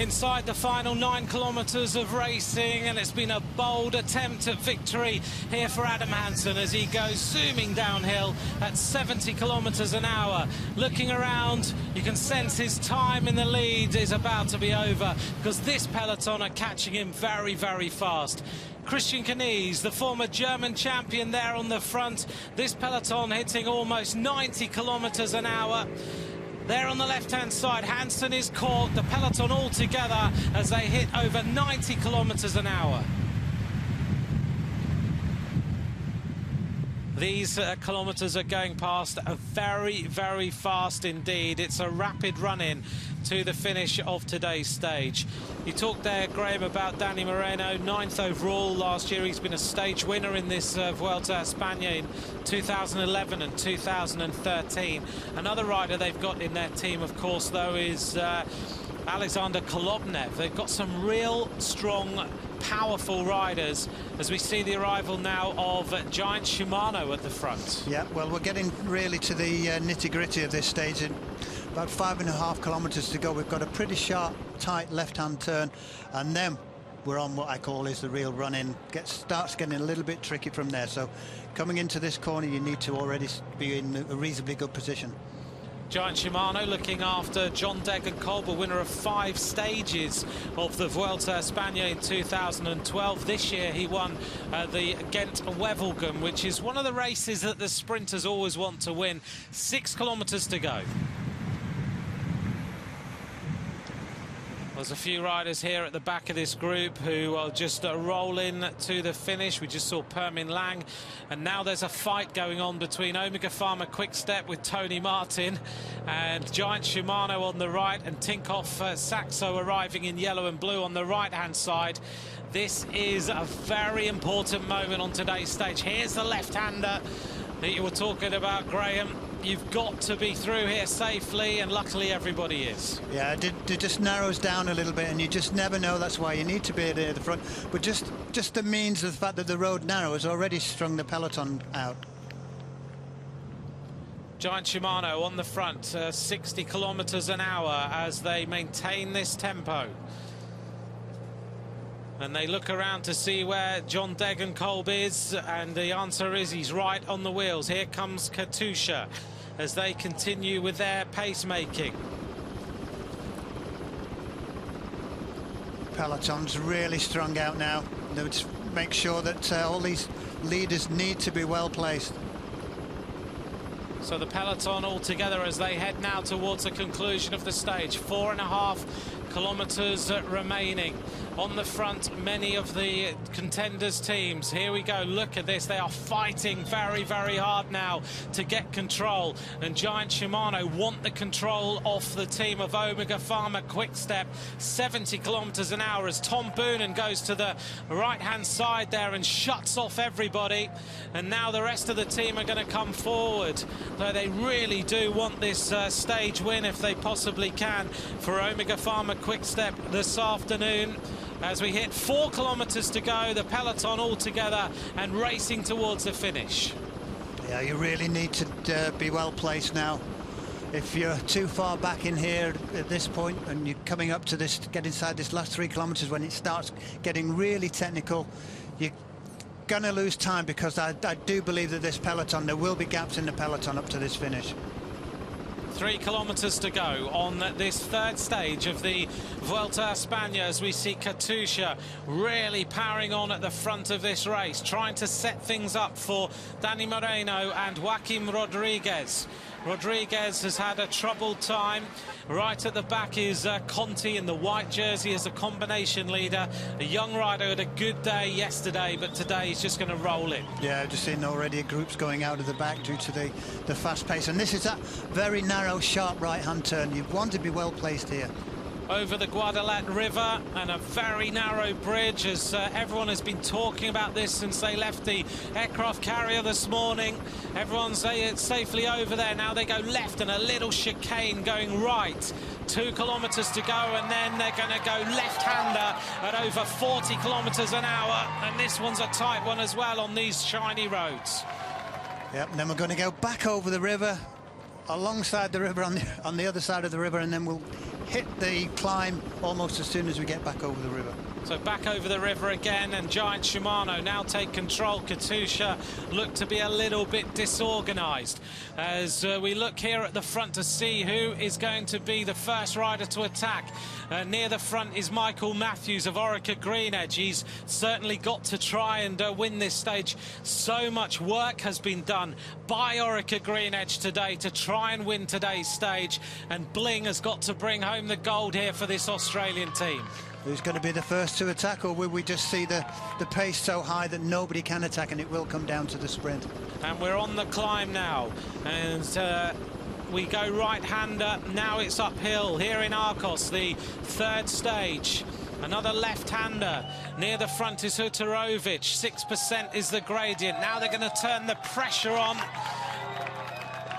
inside the final 9 kilometres of racing, and it's been a bold attempt at victory here for Adam Hansen as he goes zooming downhill at 70 kilometres an hour. Looking around, you can sense his time in the lead is about to be over because this peloton are catching him very, very fast. Christian Knies, the former German champion, there on the front. This peloton hitting almost 90 kilometres an hour. There on the left-hand side, Hansen is caught, the peloton all together as they hit over 90 kilometres an hour. These kilometres are going past very, very fast indeed. It's a rapid run-in to the finish of today's stage. You talked there, Graham, about Dani Moreno, 9th overall last year. He's been a stage winner in this Vuelta a España in 2011 and 2013. Another rider they've got in their team, of course, though, is Alexander Kolobnev. They've got some real strong, powerful riders as we see the arrival now of Giant Shimano at the front. Yeah, well, we're getting really to the nitty-gritty of this stage. In about 5.5 kilometres to go, we've got a pretty sharp, tight left-hand turn, and then we're on what I call is the real run-in. Starts getting a little bit tricky from there. So coming into this corner, you need to already be in a reasonably good position. Giant Shimano looking after John Degenkolb, a winner of 5 stages of the Vuelta a España in 2012. This year he won the Ghent-Wevelgem, which is one of the races that the sprinters always want to win. 6 kilometres to go. There's a few riders here at the back of this group who will just roll in to the finish. We just saw Permin Lang, and now there's a fight going on between Omega Pharma Quick-Step with Tony Martin and Giant Shimano on the right, and Tinkoff Saxo arriving in yellow and blue on the right-hand side. This is a very important moment on today's stage. Here's the left-hander that you were talking about, Graham. You've got to be through here safely, and luckily everybody is. Yeah, it just narrows down a little bit, and you just never know. That's why you need to be at the front. But just the means of the fact that the road narrows already strung the peloton out. Giant Shimano on the front, 60 kilometres an hour as they maintain this tempo. And they look around to see where John Degenkolb is, and the answer is he's right on the wheels. Here comes Katusha as they continue with their pacemaking. Peloton's really strung out now. They would make sure that all these leaders need to be well placed. So the peloton all together as they head now towards the conclusion of the stage. 4.5 kilometres remaining. On the front, many of the contenders' teams. Here we go. Look at this. They are fighting very, very hard now to get control. And Giant Shimano want the control off the team of Omega Pharma Quick-Step. 70 kilometres an hour as Tom Boonen goes to the right-hand side there and shuts off everybody. And now the rest of the team are going to come forward. Though they really do want this stage win if they possibly can for Omega Pharma Quick-Step this afternoon. As we hit 4 kilometres to go, the peloton all together and racing towards the finish. Yeah, you really need to be well placed now. If you're too far back in here at this point and you're coming up to this, get inside this last 3 kilometres when it starts getting really technical, you're going to lose time, because I do believe that this peloton, there will be gaps in the peloton up to this finish. 3 kilometres to go on this 3rd stage of the Vuelta a España as we see Katusha really powering on at the front of this race, trying to set things up for Dani Moreno and Joaquim Rodriguez. Rodriguez has had a troubled time. Right at the back is Conti in the white jersey as a combination leader. A young rider had a good day yesterday, but today he's just going to roll in. Yeah, I've just seen already groups going out of the back due to the fast pace. And this is that very narrow, sharp right-hand turn. You want to be well placed here. Over the Guadalat River and a very narrow bridge, as everyone has been talking about this since they left the aircraft carrier this morning. Everyone's safely over there. Now they go left and a little chicane going right. 2 kilometres to go, and then they're going to go left-hander at over 40 kilometres an hour. And this one's a tight one as well on these shiny roads. Yep, and then we're going to go back over the river, alongside the river on the other side of the river, and then we'll hit the climb almost as soon as we get back over the river. So back over the river again, and Giant Shimano now take control. Katusha look to be a little bit disorganised as we look here at the front to see who is going to be the first rider to attack. Near the front is Michael Matthews of Orica Green Edge. He's certainly got to try and win this stage. So much work has been done by Orica Green Edge today to try and win today's stage, and Bling has got to bring home the gold here for this Australian team. Who's going to be the first to attack, or will we just see the pace so high that nobody can attack and it will come down to the sprint? And we're on the climb now, and we go right-hander. Now it's uphill here in Arcos, the third stage. Another left-hander. Near the front is Hutarovic. 6% is the gradient. Now they're going to turn the pressure on.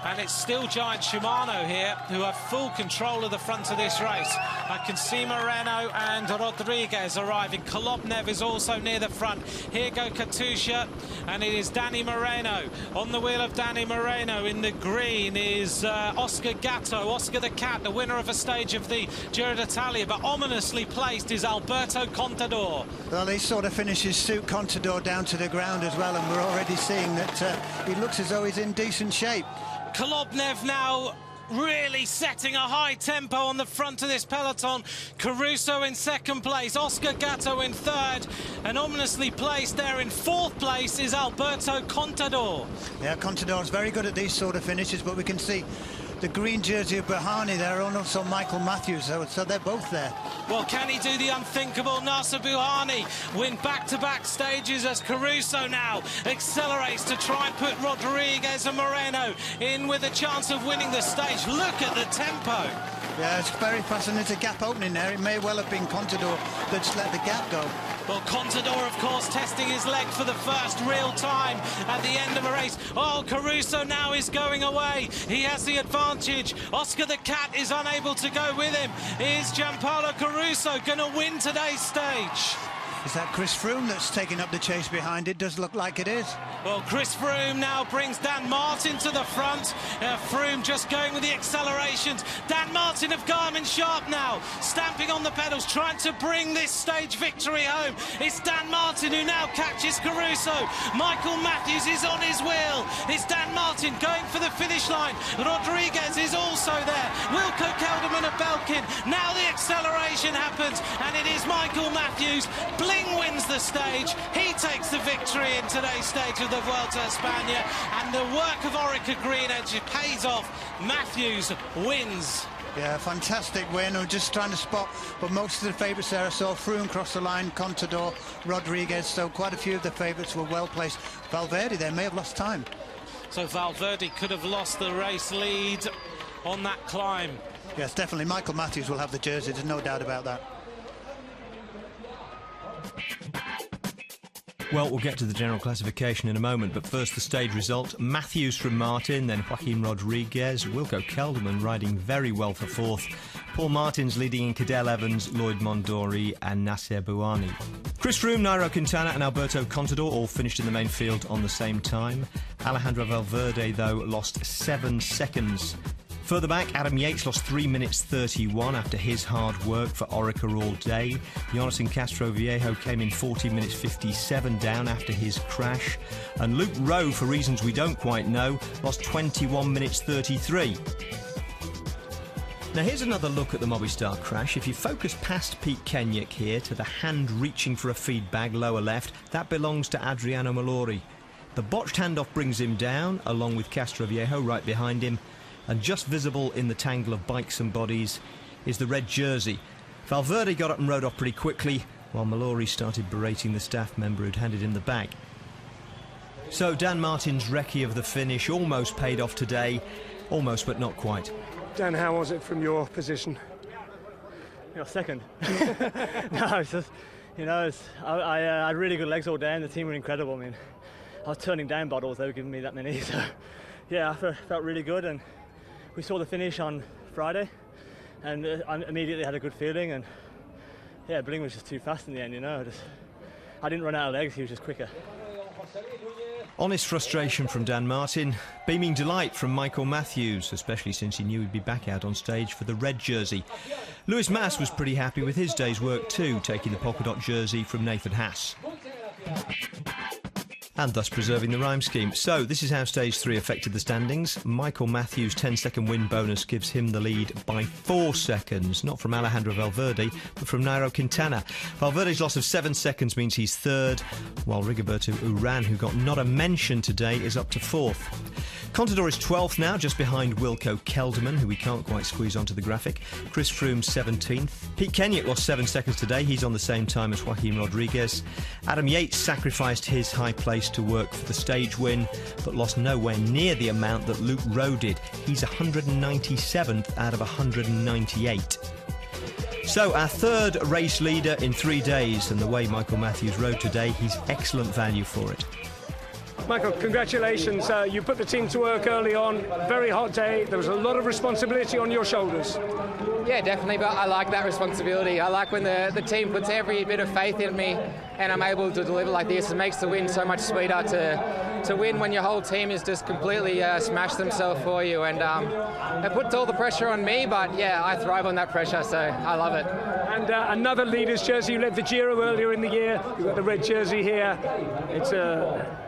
And it's still Giant Shimano here who have full control of the front of this race. I can see Moreno and Rodriguez arriving. Kolobnev is also near the front. Here go Katusha, and it is Danny Moreno. On the wheel of Danny Moreno in the green is Oscar Gatto, Oscar the Cat, the winner of a stage of the Giro d'Italia, but ominously placed is Alberto Contador. Well, these sort of finishes suit Contador down to the ground as well, and we're already seeing that he looks as though he's in decent shape. Kolobnev now really setting a high tempo on the front of this peloton. Caruso in second place, Oscar Gatto in third, and ominously placed there in fourth place is Alberto Contador. Yeah, Contador's very good at these sort of finishes, but we can see the green jersey of Berhane there, and also Michael Matthews, so they're both there. Well, can he do the unthinkable? Nasser Buhani win back-to-back stages as Caruso now accelerates to try and put Rodriguez and Moreno in with a chance of winning the stage. Look at the tempo. Yeah, it's very fast, and there's a gap opening there. It may well have been Contador that just let the gap go. Well, Contador, of course, testing his leg for the first real time at the end of a race. Oh, Caruso now is going away. He has the advantage. Oscar the Cat is unable to go with him. Is Gianpaolo Caruso going to win today's stage? Is that Chris Froome that's taking up the chase behind? It does look like it is. Well, Chris Froome now brings Dan Martin to the front. Froome just going with the accelerations. Dan Martin of Garmin Sharp now, stamping on the pedals, trying to bring this stage victory home. It's Dan Martin who now catches Caruso. Michael Matthews is on his wheel. It's Dan Martin going for the finish line. Rodriguez is also there. Wilco Kelderman of Belkin. Now the acceleration happens, and it is Michael Matthews. Bling wins the stage. He takes the victory in today's stage of the Vuelta a España, and the work of Orica Green Edge pays off. Matthews wins. Yeah, fantastic win. I'm just trying to spot, but most of the favourites there I saw Froome cross the line, Contador, Rodriguez, so quite a few of the favourites were well placed. Valverde there may have lost time. So Valverde could have lost the race lead on that climb. Yes, definitely. Michael Matthews will have the jersey, there's no doubt about that. Well, we'll get to the general classification in a moment, but first the stage result. Matthews from Martin, then Joaquim Rodriguez, Wilco Kelderman riding very well for fourth, Paul Martins leading in Cadel Evans, Lloyd Mondori and Nasser Bouhanni. Chris Froome, Nairo Quintana and Alberto Contador all finished in the main field on the same time. Alejandro Valverde, though, lost 7 seconds. Further back, Adam Yates lost 3 minutes 31 after his hard work for Orica all day. Jonathan Castroviejo came in 40 minutes 57 down after his crash. And Luke Rowe, for reasons we don't quite know, lost 21 minutes 33. Now here's another look at the Movistar crash. If you focus past Pete Kenyick here to the hand reaching for a feed bag lower left, that belongs to Adriano Malori. The botched handoff brings him down, along with Castroviejo right behind him. And just visible in the tangle of bikes and bodies is the red jersey. Valverde got up and rode off pretty quickly, while Mallory started berating the staff member who'd handed him the bag. So Dan Martin's recce of the finish almost paid off today. Almost, but not quite. Dan, how was it from your position? You're second. No, it's just, you know, I had really good legs all day, and the team were incredible. I mean, I was turning down bottles, they were giving me that many. So, yeah, I felt really good, and we saw the finish on Friday, and I immediately had a good feeling, and yeah, Bling was just too fast in the end, you know. I didn't run out of legs, he was just quicker. Honest frustration from Dan Martin, beaming delight from Michael Matthews, especially since he knew he'd be back out on stage for the red jersey. Lewis Mass was pretty happy with his day's work too, taking the polka dot jersey from Nathan Haas, and thus preserving the rhyme scheme. So this is how stage 3 affected the standings. Michael Matthews' 10-second win bonus gives him the lead by 4 seconds, not from Alejandro Valverde, but from Nairo Quintana. Valverde's loss of 7 seconds means he's third, while Rigoberto Urán, who got not a mention today, is up to 4th. Contador is 12th now, just behind Wilco Kelderman, who we can't quite squeeze onto the graphic. Chris Froome 17th. Pete Kenyick lost 7 seconds today. He's on the same time as Joaquin Rodriguez. Adam Yates sacrificed his high place to work for the stage win, but lost nowhere near the amount that Luke Rowe did. He's 197th out of 198. So our third race leader in 3 days, and the way Michael Matthews rode today, he's excellent value for it. Michael, congratulations. You put the team to work early on. Very hot day. There was a lot of responsibility on your shoulders. Yeah, definitely, but I like that responsibility. I like when the team puts every bit of faith in me and I'm able to deliver like this. It makes the win so much sweeter to win when your whole team is just completely smashed themselves for you. And it puts all the pressure on me, but yeah, I thrive on that pressure, so I love it. And another leader's jersey. You led the Giro earlier in the year. You've got the red jersey here. It's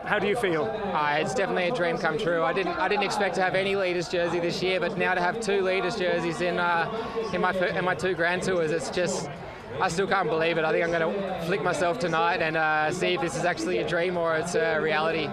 how do you feel? It's definitely a dream come true. I didn't expect to have any leaders jersey this year, but now to have 2 leaders jerseys in my 2 Grand Tours, it's just, I still can't believe it. I think I'm going to flick myself tonight and see if this is actually a dream or it's a reality.